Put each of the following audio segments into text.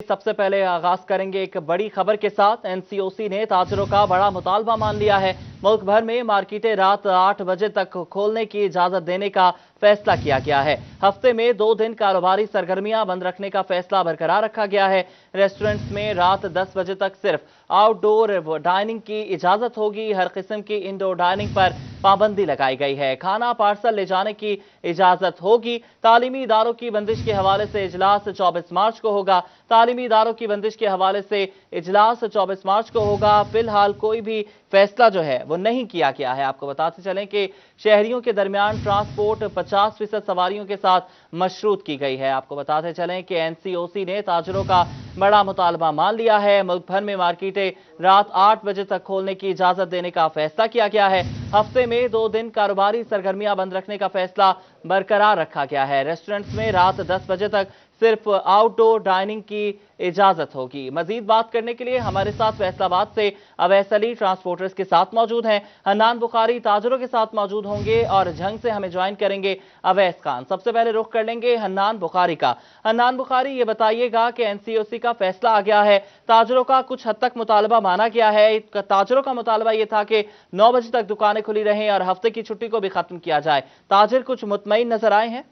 सबसे पहले आगाज करेंगे एक बड़ी खबर के साथ। एनसीओसी ने ताजरों का बड़ा मुतालबा मान लिया है। मुल्क भर में मार्केटें रात 8 बजे तक खोलने की इजाजत देने का फैसला किया गया है। हफ्ते में 2 दिन कारोबारी सरगर्मियां बंद रखने का फैसला बरकरार रखा गया है। रेस्टोरेंट्स में रात 10 बजे तक सिर्फ आउटडोर डाइनिंग की इजाजत होगी। हर किस्म की इंडोर डाइनिंग पर पाबंदी लगाई गई है। खाना पार्सल ले जाने की इजाजत होगी। तालीमी इदारों की बंदिश के हवाले से इजलास 24 मार्च को होगा। तालीमी इदारों की बंदिश के हवाले से इजलास 24 मार्च को होगा। फिलहाल कोई भी फैसला जो है वो नहीं किया गया है। आपको बताते चलें कि शहरियों के दरमियान ट्रांसपोर्ट 50% सवारियों के साथ मशरूत की गई है। आपको बताते चलें कि एनसीओसी ने ताजरों का बड़ा मुतालबा मान लिया है। मुल्क भर में मार्केटें रात 8 बजे तक खोलने की इजाजत देने का फैसला किया गया है। हफ्ते में 2 दिन कारोबारी सरगर्मियां बंद रखने का फैसला बरकरार रखा गया है। रेस्टोरेंट्स में रात 10 बजे तक सिर्फ आउटडोर डाइनिंग की इजाजत होगी। मजीद बात करने के लिए हमारे साथ फैसलाबाद से अवैस अली ट्रांसपोर्टर्स के साथ मौजूद हैं। हन्नान बुखारी ताजरों के साथ मौजूद होंगे और झंग से हमें ज्वाइन करेंगे अवैस खान। सबसे पहले रुख कर लेंगे हन्नान बुखारी का। हन्नान बुखारी, ये बताइएगा कि एनसीओसी का फैसला आ गया है, ताजरों का कुछ हद तक मुतालबा माना गया है। ताजरों का मुतालबा यह था कि 9 बजे तक दुकानें खुली रहें और हफ्ते की छुट्टी को भी खत्म किया जाए। ताजिर कुछ मुतमईन नजर आए हैं?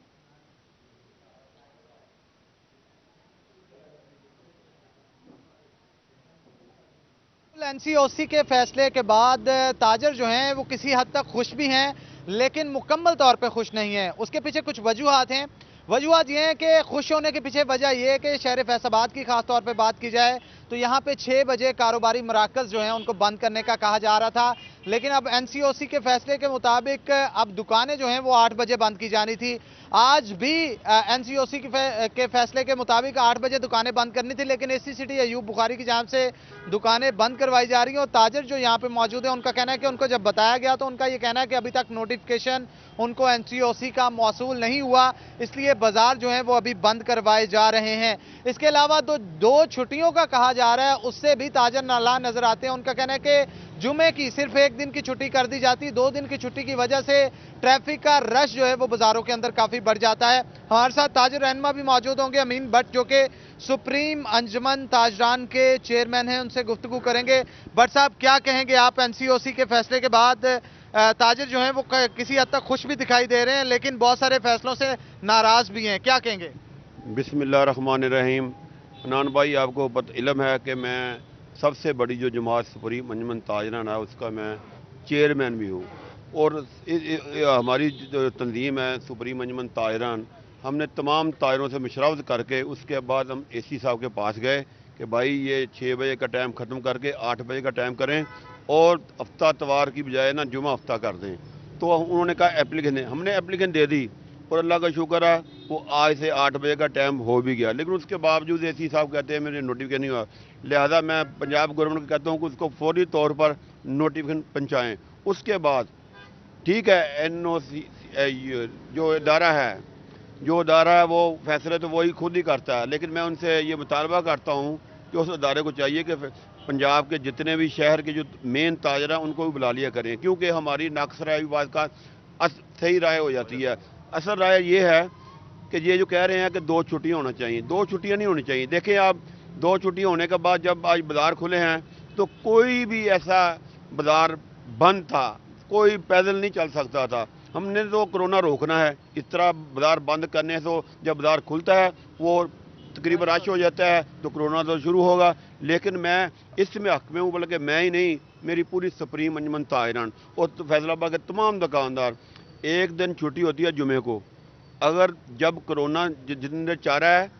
एनसीओसी के फैसले के बाद ताजर जो हैं वो किसी हद तक खुश भी हैं, लेकिन मुकम्मल तौर पे खुश नहीं हैं। उसके पीछे कुछ वजूहात हैं। वजूहात ये हैं कि खुश होने के पीछे वजह यह है कि शहर फैसलाबाद की खास तौर पे बात की जाए तो यहाँ पे 6 बजे कारोबारी मराकज़ जो हैं उनको बंद करने का कहा जा रहा था, लेकिन अब एनसीओसी के फैसले के मुताबिक अब दुकानें जो हैं वो 8 बजे बंद की जानी थी। आज भी एनसीओसी के फैसले के मुताबिक 8 बजे दुकानें बंद करनी थी, लेकिन एसी सिटी अयूब बुखारी की जानिब से दुकानें बंद करवाई जा रही हैं। और ताजर जो यहाँ पे मौजूद है उनका कहना है कि उनको जब बताया गया तो उनका ये कहना है कि अभी तक नोटिफिकेशन उनको एनसीओसी का मौसूल नहीं हुआ, इसलिए बाजार जो है वो अभी बंद करवाए जा रहे हैं। इसके अलावा दो छुट्टियों का कहा जा रहा है, उससे भी ताजर नाला नजर आते हैं। उनका कहना है कि जुमे की सिर्फ 1 दिन की छुट्टी कर दी जाती, 2 दिन की छुट्टी की वजह से ट्रैफिक का रश जो है वो बाजारों के अंदर काफी बढ़ जाता है। हमारे साथ ताजर रहनुमा भी मौजूद होंगे, अमीन भट्ट जो कि सुप्रीम अंजुमन ताजरान के चेयरमैन हैं, उनसे गुफ्तगू करेंगे। भट्ट साहब, क्या कहेंगे आप एनसीओसी के फैसले के बाद? ताजिर जो हैं वो किसी हद तक खुश भी दिखाई दे रहे हैं, लेकिन बहुत सारे फैसलों से नाराज भी हैं, क्या कहेंगे? बिस्मिल्लाहिर्रहमानिर्रहीम। हन्नान भाई, आपको इल्म है कि मैं सबसे बड़ी जो जमात सुप्रीम अंजुमन ताजरान है उसका मैं चेयरमैन भी हूँ, और हमारी जो तंजीम है सुप्रीम अंजुमन ताजरान, हमने तमाम ताजरों से मशवरा करके उसके बाद हम एसी साहब के पास गए कि भाई ये 6 बजे का टाइम ख़त्म करके 8 बजे का टाइम करें और हफ्ता तवार की बजाय ना जुमा हफ्ता कर दें। तो उन्होंने कहा एप्लीकेशन, हमने एप्लीकेशन दे दी और अल्लाह का शुक्र है वो आज से 8 बजे का टाइम हो भी गया, लेकिन उसके बावजूद एसी साहब कहते हैं मेरे नोटिफिकेशन नहीं हुआ। लिहाजा मैं पंजाब गवर्नमेंट को कहता हूँ कि उसको फौरी तौर पर नोटिफिकेशन पहुँचाएँ। उसके बाद ठीक है, एनओसी जो इदारा है वो फैसले तो वही खुद ही करता है, लेकिन मैं उनसे ये मुतालबा करता हूँ कि उस इदारे को चाहिए कि पंजाब के जितने भी शहर के जो मेन ताजर हैं उनको भी बुला लिया करें, क्योंकि हमारी नाकस राय भी बात का सही राय हो जाती है। असल राय ये है कि ये जो कह रहे हैं कि 2 छुट्टियाँ होना चाहिए, 2 छुट्टियाँ नहीं होनी चाहिए। देखें आप, 2 छुट्टियाँ होने के बाद जब आज बाज़ार खुले हैं तो कोई भी ऐसा बाज़ार बंद था, कोई पैदल नहीं चल सकता था। हमने तो कोरोना रोकना है, इस तरह बाज़ार बंद करने से तो जब बाज़ार खुलता है वो तकरीबन रश हो जाता है तो कोरोना तो शुरू होगा। लेकिन मैं इसमें हक में हूँ, बल्कि मैं ही नहीं, मेरी पूरी सुप्रीम अंजुमन ताजरान और फैसलाबाद के तमाम दुकानदार। 1 दिन छुट्टी होती है जुमे को, अगर जब कोरोना जितने देर चाह रहा है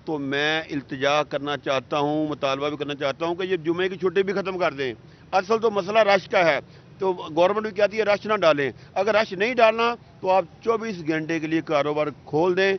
तो मैं इल्तिजा करना चाहता हूँ, मुतालबा भी करना चाहता हूँ कि ये जुमे की छुट्टी भी ख़त्म कर दें। असल तो मसला रश का है, तो गवर्नमेंट भी कहती है रश ना डालें। अगर रश नहीं डालना तो आप 24 घंटे के लिए कारोबार खोल दें,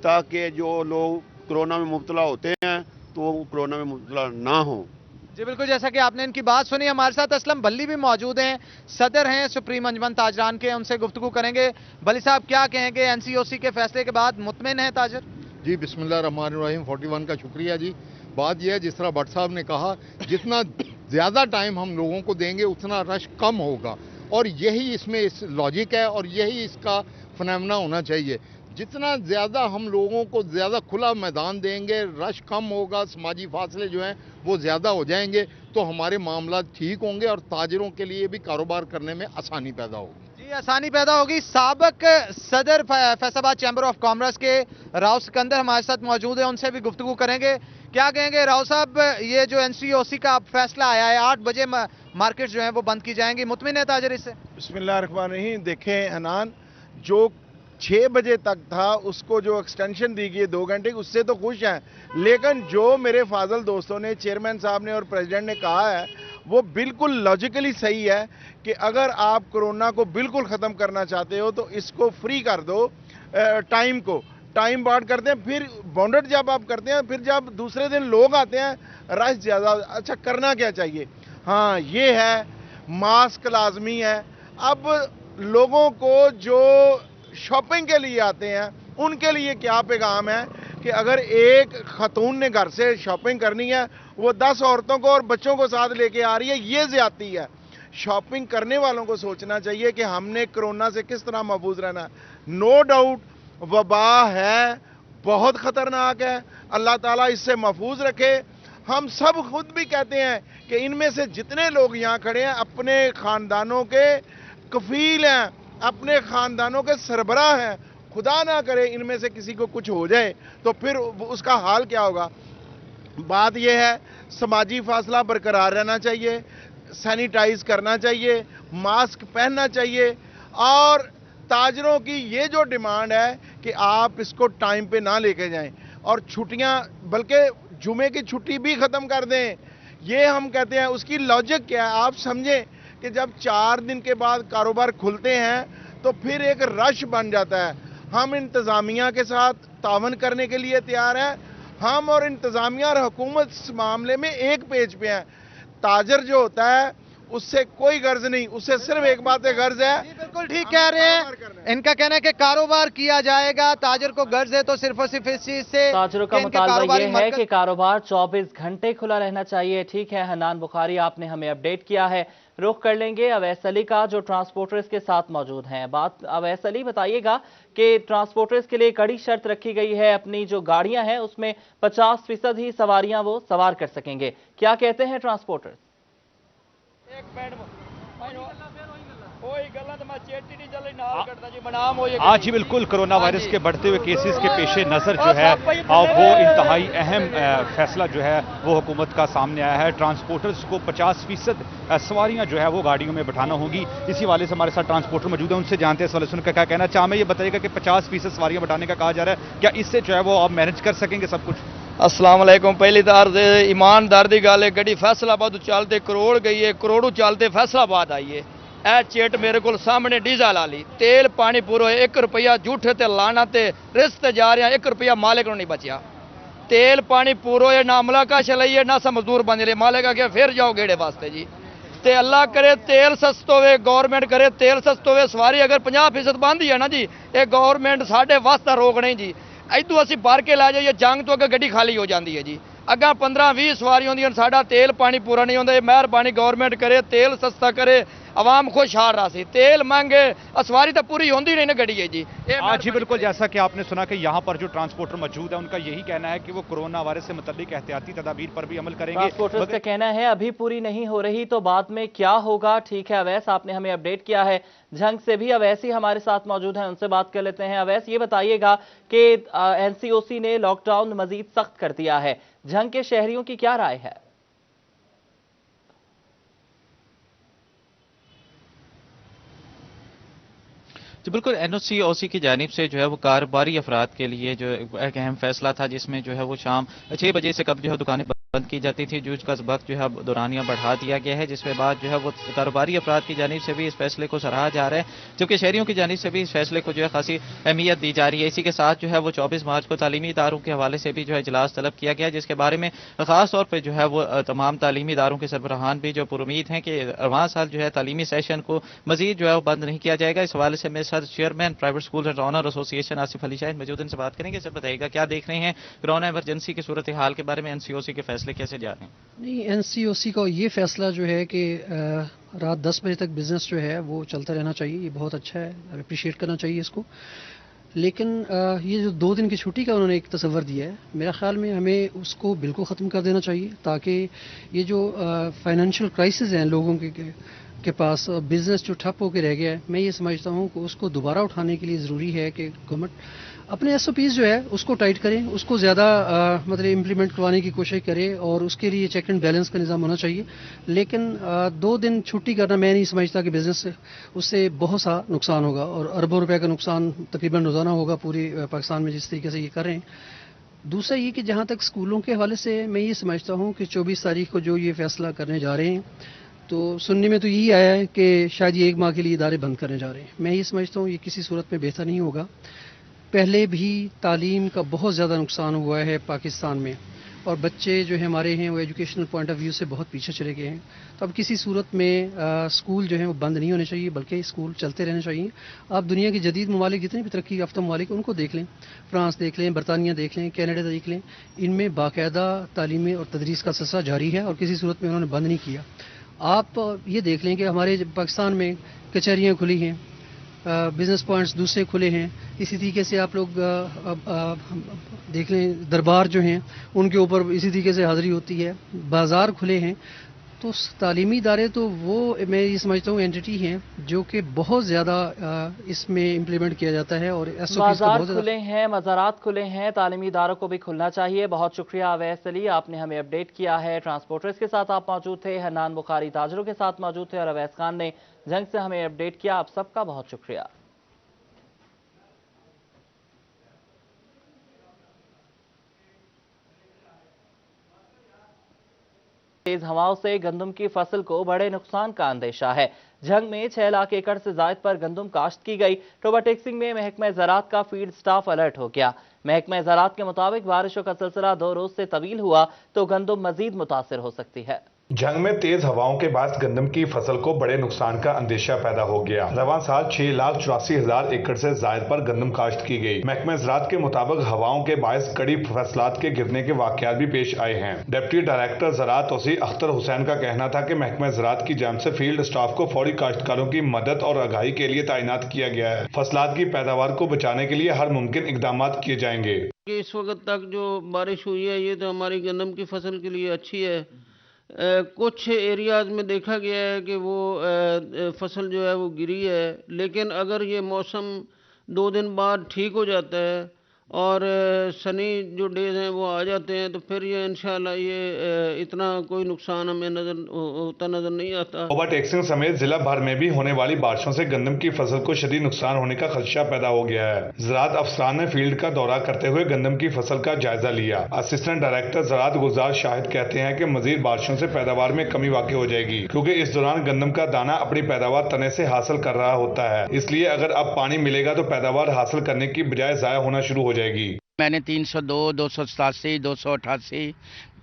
ताकि जो लोग कोरोना में मुब्तला होते हैं तो वो कोरोना में मुब्तला ना हो। जी बिल्कुल, जैसा कि आपने इनकी बात सुनी। हमारे साथ असलम भल्ली भी मौजूद हैं, सदर हैं सुप्रीम अंजुमन ताजरान के, उनसे गुफ्तगू करेंगे। भल्ली साहब, क्या कहेंगे एनसीओसी के फैसले के बाद? मुतमिन है ताजर? जी बिस्मिल्लाहिर्रहमानिर्रहीम, 41 का शुक्रिया जी। बात यह है, जिस तरह भट्ट साहब ने कहा, जितना ज़्यादा टाइम हम लोगों को देंगे उतना रश कम होगा, और यही इसमें इस लॉजिक है और यही इसका फिनोमेना होना चाहिए। जितना ज़्यादा हम लोगों को ज़्यादा खुला मैदान देंगे, रश कम होगा, समाजी फासले जो हैं वो ज़्यादा हो जाएंगे, तो हमारे मामला ठीक होंगे और ताजरों के लिए भी कारोबार करने में आसानी पैदा होगी। जी, आसानी पैदा होगी। साबिक सदर फैसलाबाद चैम्बर ऑफ कॉमर्स के राव सिकंदर हमारे साथ मौजूद है, उनसे भी गुफ्तगू करेंगे। क्या कहेंगे राव साहब, ये जो एनसीओसी का फैसला आया है 8 बजे मार्केट जो है वो बंद की जाएंगी, मुतमिन है ताजर इससे? बिस्मिल्लाहिर्रहमानिर्रहीम। देखें हनान, जो 6 बजे तक था उसको जो एक्सटेंशन दी गई 2 घंटे, उससे तो खुश हैं, लेकिन जो मेरे फाजल दोस्तों ने, चेयरमैन साहब ने और प्रेसिडेंट ने कहा है वो बिल्कुल लॉजिकली सही है कि अगर आप कोरोना को बिल्कुल ख़त्म करना चाहते हो तो इसको फ्री कर दो, टाइम बाउंड करते हैं, फिर बाउंडेड जब आप करते हैं, फिर जब दूसरे दिन लोग आते हैं रश ज़्यादा, अच्छा करना क्या चाहिए? हाँ, ये है मास्क लाजमी है। अब लोगों को जो शॉपिंग के लिए आते हैं उनके लिए क्या पैगाम है कि अगर एक खातून ने घर से शॉपिंग करनी है, वो 10 औरतों को और बच्चों को साथ लेके आ रही है, ये ज्यादती है। शॉपिंग करने वालों को सोचना चाहिए कि हमने कोरोना से किस तरह महफूज रहना है। नो डाउट वबा है, बहुत खतरनाक है, अल्लाह ताला इससे महफूज रखे। हम सब खुद भी कहते हैं कि इनमें से जितने लोग यहाँ खड़े हैं अपने खानदानों के कफील हैं, अपने खानदानों के सरबराह हैं। खुदा ना करे इनमें से किसी को कुछ हो जाए तो फिर उसका हाल क्या होगा। बात यह है, समाजी फासला बरकरार रहना चाहिए, सैनिटाइज करना चाहिए, मास्क पहनना चाहिए, और ताजरों की ये जो डिमांड है कि आप इसको टाइम पे ना लेके जाएं और छुट्टियां, बल्कि जुमे की छुट्टी भी ख़त्म कर दें। ये हम कहते हैं, उसकी लॉजिक क्या है आप समझें कि जब 4 दिन के बाद कारोबार खुलते हैं तो फिर एक रश बन जाता है। हम इंतज़ामिया के साथ तावन करने के लिए तैयार हैं। हम और इंतज़ामिया और हुकूमत इस मामले में एक पेज पे हैं। ताजर जो होता है उससे कोई गर्ज नहीं, उससे सिर्फ एक बात है गर्ज है। बिल्कुल ठीक कह रहे हैं, इनका कहना है कि कारोबार किया जाएगा, ताजर को गर्ज है तो सिर्फ और सिर्फ इस चीज से। ताजरों का मुतालबा ये है कि कारोबार 24 घंटे खुला रहना चाहिए। ठीक है हनान बुखारी, आपने हमें अपडेट किया है। रुख कर लेंगे अवैस अली का, जो ट्रांसपोर्टर्स के साथ मौजूद हैं। बात अवैस अली, बताइएगा कि ट्रांसपोर्टर्स के लिए कड़ी शर्त रखी गई है, अपनी जो गाड़ियां हैं उसमें 50% ही सवारियां वो सवार कर सकेंगे। क्या कहते हैं ट्रांसपोर्टर्स? आज ही बिल्कुल कोरोना वायरस के बढ़ते हुए केसेस के पेश नज़र जो है वो इंतहाई अहम फैसला जो है वो हुकूमत का सामने आया है। ट्रांसपोर्टर्स को 50% सवारियां जो है वो गाड़ियों में बैठाना होगी। इसी वाले से हमारे साथ ट्रांसपोर्टर मौजूद है, उनसे जानते हैं इस वाले सुनकर क्या कहना चाह। मैं ये बताइएगा कि 50% सवारियां बैठाने का कहा जा रहा है, क्या इससे जो है वो आप मैनेज कर सकेंगे सब कुछ? अस्सलाम वालेकुम। पहली तार ईमानदार दी गल है, गड्डी फैसलाबाद चलते करोड़ गई है, करोड़ों चलते फैसलाबाद आई है। ए चेट मेरे को सामने डीजल वाली, तेल पानी पूरा 1 रुपया झूठे ते लाना ते रिश्ते जा रहे हैं, 1 रुपया मालिक को नहीं बचा। तेल पानी पूरा है, ना अमला का चलाइए ना सा मजदूर बन रहे, मालिक आ गया फिर जाओ गेड़े वास्ते जी। ते अल्लाह करे तेल सस्तो होवे, गवर्नमेंट करे तेल सस्तो होवे, सवारी अगर 50% बंद ही है ना जी, ये गवर्नमेंट साढ़े वास्ता रोक नहीं जी। इतों असी भर के लै जाइए जंग तो अगर गड्डी खाली हो जाती है जी। अगर 15-20 सवारी होंगी, साढ़ा तेल पानी पूरा नहीं होता। मेहरबानी गवर्नमेंट करे, तेल सस्ता करे, आवाम खुशहाल रहा। तेल महंगे, सवारी तो पूरी होती नहीं ना गड्डी है जी। आज ही बिल्कुल जैसा कि आपने सुना कि यहाँ पर जो ट्रांसपोर्टर मौजूद है उनका यही कहना है कि वो कोरोना वायरस से मुतल्लिक एहतियाती तदाबीर पर भी अमल करेंगे। ट्रांसपोर्टर्स का कहना है अभी पूरी नहीं हो रही तो बाद में क्या होगा। ठीक है अवैस, आपने हमें अपडेट किया है। झंग से भी अवैस ही हमारे साथ मौजूद हैं, उनसे बात कर लेते हैं। अवैस, ये बताइएगा कि एनसीओसी ने लॉकडाउन मजीद सख्त कर दिया है, झंग के शहरियों की क्या राय है? तो बिल्कुल एनओसी की जानिब से जो है वो कारोबारी अफराद के लिए जो एक अहम फैसला था, जिसमें जो है वो शाम 6 बजे से कब जो है दुकानें बंद की जाती थी, जो उसका वक्त जो है दौरानिया बढ़ा दिया गया है, जिसके बाद जो है वो कारोबारी अफराद की जानिब से भी इस फैसले को सराहा जा रहा है, जबकि शहरियों की जानिब से भी इस फैसले को जो है खासी अहमियत दी जा रही है। इसी के साथ जो है वो 24 मार्च को तालीमी इदारों के हवाले से भी जो है इजलास तलब किया गया, जिसके बारे में खास तौर पर जो है वो तमाम तालीमी इदारों के सरबराहान भी जो पुरुमीद हैं कि रवां साल जो है तालीमी सेशन को मजीद जो है वो बंद नहीं किया जाएगा। इस हवाले से मेरे साथ chairman private school and owner association Asif Ali Shahid मौजूद, इनसे बात करेंगे। सर बताइएगा क्या देख रहे हैं कोरोना इमरजेंसी की सूरत हाल के बारे में, एनसीओसी के फैसले कैसे जा रहे हैं? नहीं, एनसीओसी का ये फैसला जो है कि रात 10 बजे तक बिजनेस जो है वो चलता रहना चाहिए, ये बहुत अच्छा है, अप्रिशिएट करना चाहिए इसको। لیکن یہ جو 2 دن کی چھٹی کا انہوں نے ایک تصور دیا ہے، میرا خیال میں ہمیں اس کو بالکل ختم کر دینا چاہیے، تاکہ یہ جو فائنینشیل کرائسس ہیں لوگوں کے پاس، بزنس جو ٹھپ ہو کے رہ گیا ہے، میں یہ سمجھتا ہوں کہ اس کو دوبارہ اٹھانے کے لیے ضروری ہے کہ گورنمنٹ اپنے ایس او پیز جو ہے اس کو ٹائٹ کریں، اس کو زیادہ مطلب امپلیمنٹ کروانے کی کوشش کرے، اور اس کے لیے چیک اینڈ بیلنس کا نظام ہونا چاہیے۔ لیکن 2 دن چھٹی کرنا میں نہیں سمجھتا کہ بزنس سے اس سے بہت سا نقصان ہوگا، اور اربوں روپے کا نقصان تقریباً روزانہ ہوگا پوری پاکستان میں جس طریقے سے یہ کر رہے ہیں۔ دوسرا یہ کہ جہاں تک اسکولوں کے حوالے سے میں یہ سمجھتا ہوں کہ 24 تاریخ کو جو یہ فیصلہ کرنے جا رہے ہیں، تو سننے میں تو یہی آیا ہے کہ شاید یہ 1 ماہ کے لیے ادارے بند کرنے جا رہے ہیں۔ میں یہ سمجھتا ہوں یہ کسی صورت میں بہتر نہیں ہوگا۔ پہلے بھی تعلیم کا بہت زیادہ نقصان ہوا ہے پاکستان میں، اور بچے جو ہمارے ہیں وہ ایجوکیشنل پوائنٹ آف ویو سے بہت پیچھے چلے گئے ہیں۔ تو اب کسی صورت میں اسکول جو ہیں وہ بند نہیں ہونے چاہیے، بلکہ اسکول چلتے رہنے چاہیے۔ آپ دنیا کے جدید ممالک جتنے بھی ترقی یافتہ ممالک ان کو دیکھ لیں، فرانس دیکھ لیں، برطانیہ دیکھ لیں، کینیڈا دیکھ لیں، ان میں باقاعدہ تعلیم اور تدریس کا سلسلہ جاری ہے اور کسی صورت میں انہوں نے بند نہیں کیا۔ آپ یہ دیکھ لیں کہ ہمارے پاکستان میں کچہریاں کھلی ہیں، بزنس پوائنٹس دوسرے کھلے ہیں، اسی طریقے سے آپ لوگ دیکھ لیں دربار جو ہیں ان کے اوپر اسی طریقے سے حاضری ہوتی ہے، بازار کھلے ہیں۔ تو تعلیمی ادارے تو وہ میں یہ سمجھتا ہوں اینٹی ہیں جو کہ بہت زیادہ اس میں امپلیمنٹ کیا جاتا ہے، اور ایس او پیز کا بہت زیادہ کھلے ہیں، مزارات کھلے ہیں، تعلیمی اداروں کو بھی کھلنا چاہیے۔ بہت شکریہ اویس علی، آپ نے ہمیں اپڈیٹ کیا ہے۔ ٹرانسپورٹرز کے ساتھ آپ موجود تھے، حنان بخاری تاجروں کے ساتھ موجود تھے، اور اویس خان نے جنگ سے ہمیں اپڈیٹ کیا۔ آپ سب کا بہت شکریہ۔ تیز ہواؤں سے گندم کی فصل کو بڑے نقصان کا اندیشہ ہے۔ جھنگ میں 6 لاکھ ایکڑ سے زائد پر گندم کاشت کی گئی۔ ٹوبا ٹیکسنگ میں محکمہ زراعت کا فیلڈ سٹاف الرٹ ہو گیا۔ محکمہ زراعت کے مطابق بارشوں کا سلسلہ 2 روز سے طویل ہوا تو گندم مزید متاثر ہو سکتی ہے۔ جھنگ میں تیز ہواؤں کے باعث گندم کی فصل کو بڑے نقصان کا اندیشہ پیدا ہو گیا۔ رواں سال 6,84,000 ایکڑ سے زائد پر گندم کاشت کی گئی۔ محکمہ زراعت کے مطابق ہواؤں کے باعث کڑی فصلات کے گرنے کے واقعات بھی پیش آئے ہیں۔ ڈپٹی ڈائریکٹر زراعت توسیع اختر حسین کا کہنا تھا کہ محکمہ زراعت کی جانب سے فیلڈ سٹاف کو فوری کاشتکاروں کی مدد اور آگاہی کے لیے تعینات کیا گیا ہے۔ فصلات کی پیداوار کو بچانے کے لیے ہر ممکن اقدامات کیے جائیں گے۔ اس وقت تک جو بارش ہوئی ہے یہ تو ہماری گندم کی فصل کے لیے اچھی ہے۔ کچھ ایریاز میں دیکھا گیا ہے کہ وہ فصل جو ہے وہ گری ہے، لیکن اگر یہ موسم 2 دن بعد ٹھیک ہو جاتا ہے اور سنی جو ڈیز ہیں وہ آ جاتے ہیں تو پھر یہ انشاءاللہ یہ اتنا کوئی نقصان ہمیں ہوتا نظر نہیں آتا۔ ٹوبا ٹیکسنگ سمیت ضلع بھر میں بھی ہونے والی بارشوں سے گندم کی فصل کو شدید نقصان ہونے کا خدشہ پیدا ہو گیا ہے۔ زراعت افسران نے فیلڈ کا دورہ کرتے ہوئے گندم کی فصل کا جائزہ لیا۔ اسسٹنٹ ڈائریکٹر زراعت گلزار شاہد کہتے ہیں کہ مزید بارشوں سے پیداوار میں کمی واقع ہو جائے گی، کیونکہ اس دوران گندم کا دانہ اپنی پیداوار تنے سے حاصل کر رہا ہوتا ہے، اس لیے اگر اب پانی ملے گا تو پیداوار حاصل کرنے کی بجائے ضائع ہونا شروع ہو جائے گی۔ میں نے 302, 287, 288,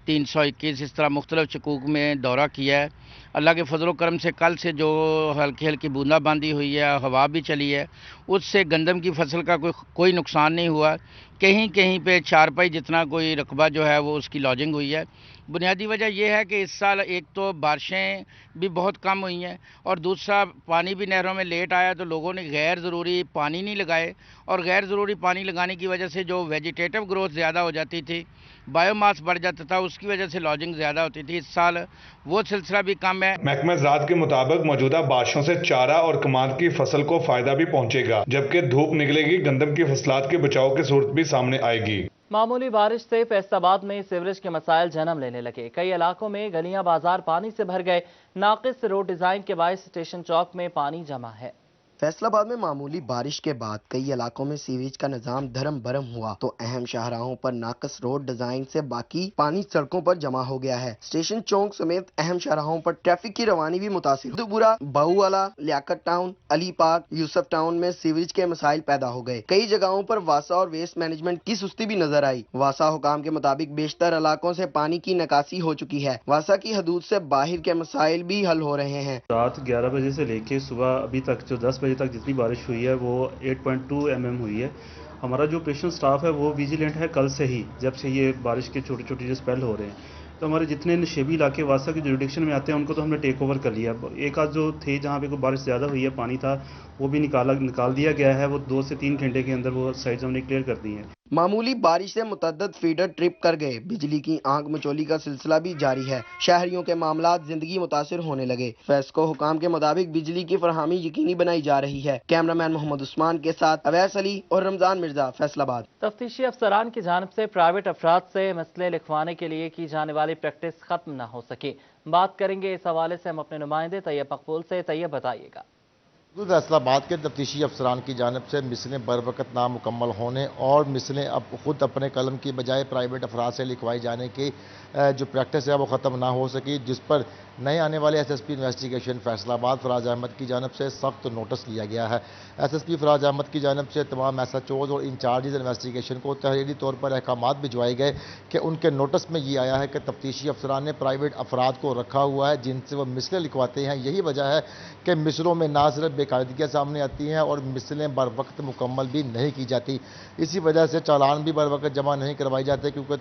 321 اس طرح مختلف شکوک میں دورہ کیا ہے۔ اللہ کے فضل و کرم سے کل سے جو ہلکی ہلکی بوندا باندی ہوئی ہے، ہوا بھی چلی ہے، اس سے گندم کی فصل کا کوئی نقصان نہیں ہوا۔ کہیں کہیں پہ 4 پائی جتنا کوئی رقبہ جو ہے وہ اس کی لاجنگ ہوئی ہے۔ بنیادی وجہ یہ ہے کہ اس سال ایک تو بارشیں بھی بہت کم ہوئی ہیں، اور دوسرا پانی بھی نہروں میں لیٹ آیا تو لوگوں نے غیر ضروری پانی نہیں لگائے، اور غیر ضروری پانی لگانے کی وجہ سے جو ویجیٹیٹو گروتھ زیادہ ہو جاتی تھی، بایو ماس بڑھ جاتا تھا، اس کی وجہ سے لاجنگ زیادہ ہوتی تھی۔ اس سال وہ سلسلہ بھی کم ہے۔ محکمہ زراعت کے مطابق موجودہ بارشوں سے چارہ اور کماد کی فصل کو فائدہ بھی پہنچے گا، جبکہ دھوپ نکلے گی گندم کی فصلات کے بچاؤ کی صورت بھی سامنے آئے گی۔ معمولی بارش سے فیصل آباد میں سیوریج کے مسائل جنم لینے لگے۔ کئی علاقوں میں گلیاں بازار پانی سے بھر گئے۔ ناقص روڈ ڈیزائن کے باعث اسٹیشن چوک میں پانی جمع ہے۔ فیصل آباد میں معمولی بارش کے بعد کئی علاقوں میں سیویج کا نظام دھرم برم ہوا تو اہم شاہراہوں پر ناقص روڈ ڈیزائن سے باقی پانی سڑکوں پر جمع ہو گیا ہے۔ اسٹیشن چوک سمیت اہم شاہراہوں پر ٹریفک کی روانی بھی متاثر ہوئی۔ دبورہ، بہو والا، لیاقت ٹاؤن، علی پاک، یوسف ٹاؤن میں سیویج کے مسائل پیدا ہو گئے۔ کئی جگہوں پر واسا اور ویسٹ مینجمنٹ کی سستی بھی نظر آئی۔ واسا حکام کے مطابق بیشتر علاقوں سے پانی کی نکاسی ہو چکی ہے۔ واسا کی حدود سے باہر کے مسائل بھی حل ہو رہے ہیں۔ رات 11 بجے سے لے کے صبح ابھی تک جو 10 بجے تک جتنی بارش ہوئی ہے وہ 8.2 mm ہوئی ہے۔ ہمارا جو آپریشن سٹاف ہے وہ ویجیلنٹ ہے کل سے ہی، جب سے یہ بارش کے چھوٹے چھوٹے جو اسپیل ہو رہے ہیں۔ तो हमारे जितने नशेबी इलाके वासा के जुरिडिक्शन में आते हैं उनको तो हमने टेक ओवर कर लिया। एक आध जो थे जहाँ पे कोई बारिश ज़्यादा हुई है, पानी था, वो भी निकाल दिया गया है। वो 2 से 3 घंटे के अंदर वो साइड्स हमने क्लियर कर दी हैं। मामूली बारिश से मुतअद्दिद फीडर ट्रिप कर गए। बिजली की आंख मचोली का सिलसिला भी जारी है। शहरियों के मामलात जिंदगी मुतासिर होने लगे। फेस्को हुकाम के मुताबिक बिजली की फरहमी यकीनी बनाई जा रही है। कैमरामैन मोहम्मद उस्मान के साथ अवैस अली और रमजान मिर्जा, फैसलाबाद। तफ्तीशी अफसरान की जानिब से प्राइवेट अफराद से मसले लिखवाने के लिए की जाने वाली प्रैक्टिस खत्म न हो सकी। बात करेंगे इस हवाले से हम अपने नुमाइंदे तैयब मकबूल से। तैयब बताइएगा। फैसलाबाद के तफ्तीशी अफसरान की जानिब से मिसलें बर वक्त नामुकम्मल होने और मिसलें अब खुद अपने कलम की बजाय प्राइवेट अफराद से लिखवाई जाने की जो प्रैक्टिस है वो ख़त्म ना हो सकी, जिस पर नए आने वाले SSP इन्वेस्टिगेशन फैसलाबाद फराज अहमद की जानिब से सख्त नोटिस लिया गया है। SSP फराज अहमद की जानिब से तमाम SHOs और इंचार्ज इन्वेस्टिगेशन को तहरीरी तौर पर अहकामात भिजवाए गए कि उनके नोटिस में ये आया है कि तफ्तीशी अफसरान ने प्राइवेट अफराद को रखा हुआ है जिनसे वो मिसलें लिखवाते हैं। यही वजह है कि मिसलों में ना सिर्फ बेकायदगियाँ सामने आती हैं और मिसलें बर वक्त मुकम्मल भी नहीं की जाती। इसी वजह से चालान भी बर वक्त जमा नहीं करवाई जाते, क्योंकि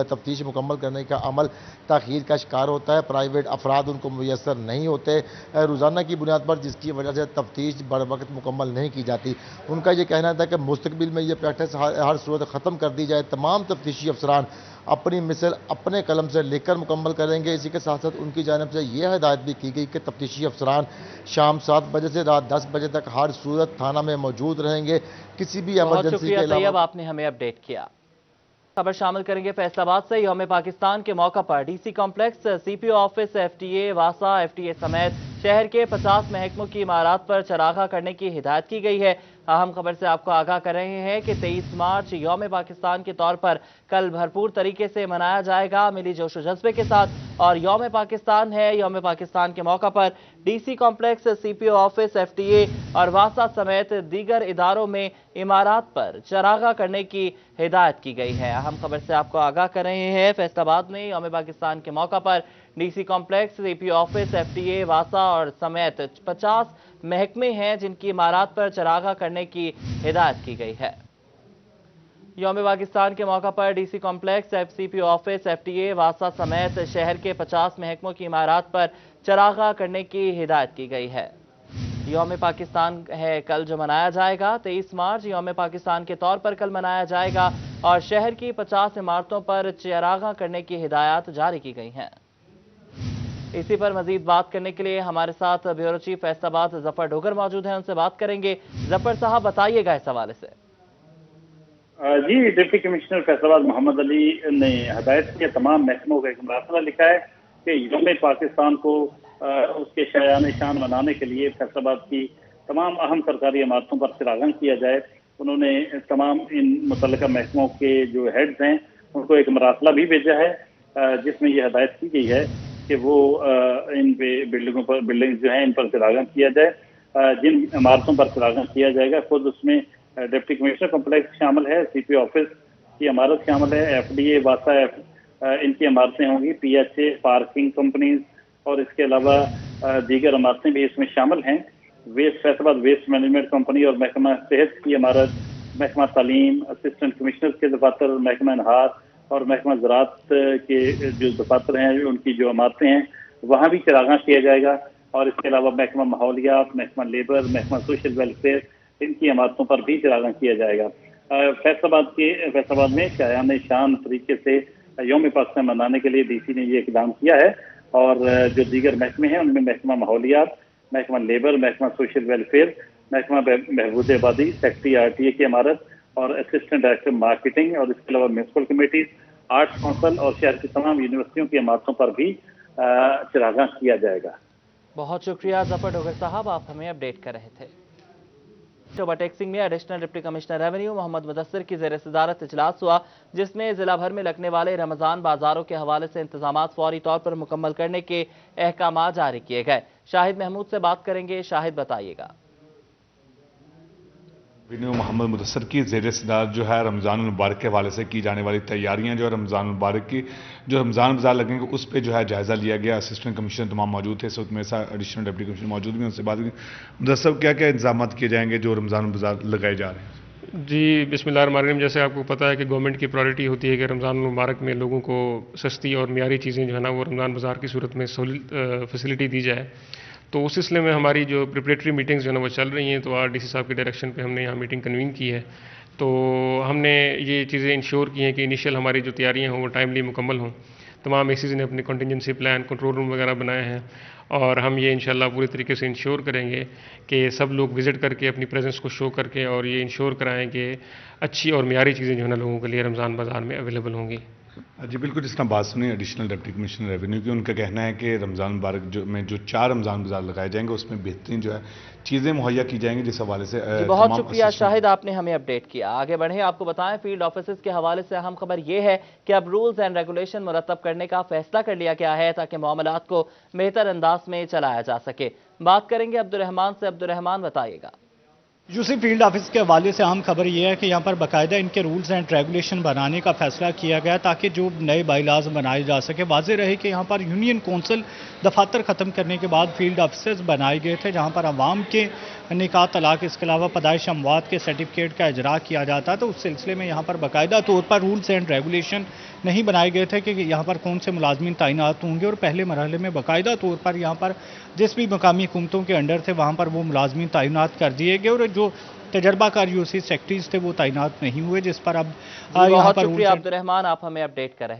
तफ्तीश मुकम्मल करने का अमल ताख़ीर का शिकार होता है। प्राइवेट अफराद उनको मुयसर नहीं होते रोज़ाना की बुनियाद पर, जिसकी वजह से तफ्तीश बर वक्त मुकम्मल नहीं की जाती। उनका ये कहना था कि मुस्तकबिल में ये प्रैक्टिस हर सूरत ख़त्म कर दी जाए। तमाम तफ्तीशी अफसरान अपनी मिसल अपने कलम से लिखकर मुकम्मल करेंगे। इसी के साथ साथ उनकी जानिब से यह हिदायत भी की गई कि तफ्तीशी अफसरान शाम 7 बजे से रात 10 बजे तक हर सूरत थाना में मौजूद रहेंगे। किसी भी एमरजेंसी के अलावा आपने हमें अपडेट किया। खबर शामिल करेंगे फैसलाबाद से। यौम पाकिस्तान के मौका पर DC complex, CPO office, FTA, वासा, FTA समेत शहर के 50 महकमों की इमारत पर चरागा करने की हिदायत की गई है। अहम खबर से आपको आगाह कर रहे हैं कि 23 मार्च यौम पाकिस्तान के तौर पर कल भरपूर तरीके से मनाया जाएगा, मिली जोश जज्बे के साथ। और यौम पाकिस्तान है। यौम पाकिस्तान के मौका पर DC complex, CPO office, FTA और वासा समेत दीगर इदारों में इमारत पर चरागा करने की हिदायत की गई है। अहम खबर से आपको आगाह कर रहे हैं फैसलाबाद में यौम पाकिस्तान के मौका पर DC complex, CPO office, FTA, वासा और समेत 50 महकमे हैं जिनकी इमारत पर चरागा करने की हिदायत की गई है। यौम पाकिस्तान के मौका पर DC complex, CPO office, FTA, वासा समेत शहर के 50 महकमों की इमारत पर चरागा करने की हिदायत की गई है। यौम पाकिस्तान है कल जो मनाया जाएगा, 23 मार्च यौम पाकिस्तान के तौर पर कल मनाया जाएगा और शहर की 50 इमारतों पर चरागा करने की हिदायत जारी की गई हैं। इसी पर मजीद बात करने के लिए हमारे साथ ब्यूरो चीफ फैसलाबाद जफर डोगर मौजूद हैं, उनसे बात करेंगे। जफर साहब बताइएगा इस हवाले से। जी, डिप्टी कमिश्नर फैसलाबाद मोहम्मद अली ने हदायत किया तमाम महकमों का एक मरासला लिखा है कि यौम पाकिस्तान को उसके शायान शान मनाने के लिए फैसलाबाद की तमाम अहम सरकारी इमारतों पर चिरागन किया जाए। उन्होंने तमाम इन मुतल्लिका महकमों के जो हेड्स हैं उनको एक मरासला भी भेजा है जिसमें यह हदायत की गई है कि वो इन बिल्डिंग जो हैं इन पर चिरागन किया जाए। जिन इमारतों पर चिरागन किया जाएगा खुद उसमें डिप्टी कमिश्नर कॉम्प्लेक्स शामिल है, CPO ऑफिस की इमारत शामिल है, FDA, वासा इनकी इमारतें होंगी, PHA, पार्किंग कंपनीज और इसके अलावा दीगर इमारतें भी इसमें शामिल हैं। फैसलाबाद वेस्ट मैनेजमेंट कंपनी और महकमा सेहत की इमारत, महकमा तालीम, असिस्टेंट कमिश्नर के दफातर, महकमा नहार और महकमा ज़राअत के जो दफातर हैं उनकी जो इमारतें हैं वहाँ भी चरागां किया जाएगा। और इसके अलावा महकमा माहौलियात, महकमा लेबर, महकमा सोशल वेलफेयर इनकी इमारतों पर भी चरागां किया जाएगा। फैसलाबाद में शायान शान तरीके से यौम पाकिस्तान मनाने के लिए DC ने ये इक़दाम किया है। और जो दीगर महकमे हैं उनमें महकमा माहौलियात, महकमा लेबर, महकमा सोशल वेलफेयर, महकमा बहबूद आबादी, सेक्रेटरी RTA की इमारत और असिस्टेंट डायरेक्टर मार्केटिंग और इसके अलावा म्यूनसिपल कमेटीज, आर्ट्स काउंसिल और शहर की तमाम यूनिवर्सिटियों की इमारतों पर भी चरागां किया जाएगा। बहुत शुक्रिया जफर डोगर साहब, आप हमें अपडेट कर रहे थे। ओवरटेक्सिंग में additional deputy commissioner revenue Mohammad Mudassir की ज़ेर सदारत इजलास हुआ, जिसमें जिला भर में लगने वाले रमजान बाजारों के हवाले से इंतजामात फौरी तौर पर मुकम्मल करने के अहकाम जारी किए गए। शाहिद महमूद से बात करेंगे। शाहिद बताइएगा। रेवेन्यू मोहम्मद मुदस्सिर की ज़ेर सदारत जो है रमज़ान मुबारक के हवाले से की जाने वाली तैयारियां जो रमज़ान मुबारक की जो रमज़ान बाजार लगेंगे उस पर जो है जायज़ा लिया गया। असिस्टेंट कमिश्नर तमाम मौजूद थे, इस वक्त मेरे साथ एडिशनल डिप्टी कमिश्नर मौजूद भी, उनसे बात की। मुदस्सिर क्या क्या इंतजाम किए जाएंगे जो रमज़ान बाजार लगाए जा रहे हैं? جی بسم اللہ الرحمن الرحیم. جیسے آپ کو پتہ ہے کہ گورنمنٹ کی پرائرٹی ہوتی ہے کہ رمضان المبارک میں لوگوں کو سستی اور معیاری چیزیں جو ہے نا وہ رمضان بازار کی صورت میں فیسلٹی دی جائے. تو اس سلسلے میں ہماری جو پریپریٹری میٹنگز جو ہے نا وہ چل رہی ہیں. تو RDC صاحب کے ڈائریکشن پہ ہم نے یہاں میٹنگ کنوین کی ہے. تو ہم نے یہ چیزیں انشور کی ہیں کہ انیشیل ہماری جو تیاریاں ہوں وہ ٹائملی مکمل ہوں. تمام ایسیز نے اپنے کنٹینجنسی پلان کنٹرول روم وغیرہ بنائے ہیں اور ہم یہ انشاءاللہ پوری طریقے سے انشور کریں گے کہ سب لوگ وزٹ کر کے اپنی پریزنس کو شو کر کے اور یہ انشور کرائیں کہ اچھی اور معیاری چیزیں جو ہے نا لوگوں کے لیے رمضان بازار میں اویلیبل ہوں گی. جی بالکل. جس طرح بات سنی ایڈیشنل ڈپٹی کمشنر ریونیو کی، ان کا کہنا ہے کہ رمضان مبارک میں جو 4 رمضان بازار لگائے جائیں گے اس میں بہترین جو ہے چیزیں مہیا کی جائیں گی. جس حوالے سے بہت شکریہ شاہد، آپ نے ہمیں اپڈیٹ کیا. آگے بڑھیں، آپ کو بتائیں فیلڈ آفیسز کے حوالے سے اہم خبر یہ ہے کہ اب رولز اینڈ ریگولیشن مرتب کرنے کا فیصلہ کر لیا گیا ہے تاکہ معاملات کو بہتر انداز میں چلایا جا سکے. بات کریں گے عبدالرحمان سے. عبدالرحمان بتائیے گا. یوسی فیلڈ آفس کے حوالے سے اہم خبر یہ ہے کہ یہاں پر باقاعدہ ان کے رولز اینڈ ریگولیشن بنانے کا فیصلہ کیا گیا تاکہ جو نئے بائی لاز بنائے جا سکے. واضح رہے کہ یہاں پر یونین کونسل دفاتر ختم کرنے کے بعد فیلڈ آفسز بنائے گئے تھے جہاں پر عوام کے نکاح طلاق اس کے علاوہ پیدائش اموات کے سرٹیفکیٹ کا اجرا کیا جاتا. تو اس سلسلے میں یہاں پر باقاعدہ طور پر رولز اینڈ ریگولیشن نہیں بنائے گئے تھے کہ یہاں پر کون سے ملازمین تعینات ہوں گے، اور پہلے مرحلے میں باقاعدہ طور پر یہاں پر جس بھی مقامی حکومتوں کے انڈر تھے وہاں پر وہ ملازمین تعینات کر دیے گئے، اور جو تجربہ کار یوسی سیکٹریز تھے وہ تعینات نہیں ہوئے، جس پر اب بہت شکریہ عبدالرحمان، آپ ہمیں اپڈیٹ کر رہے ہیں.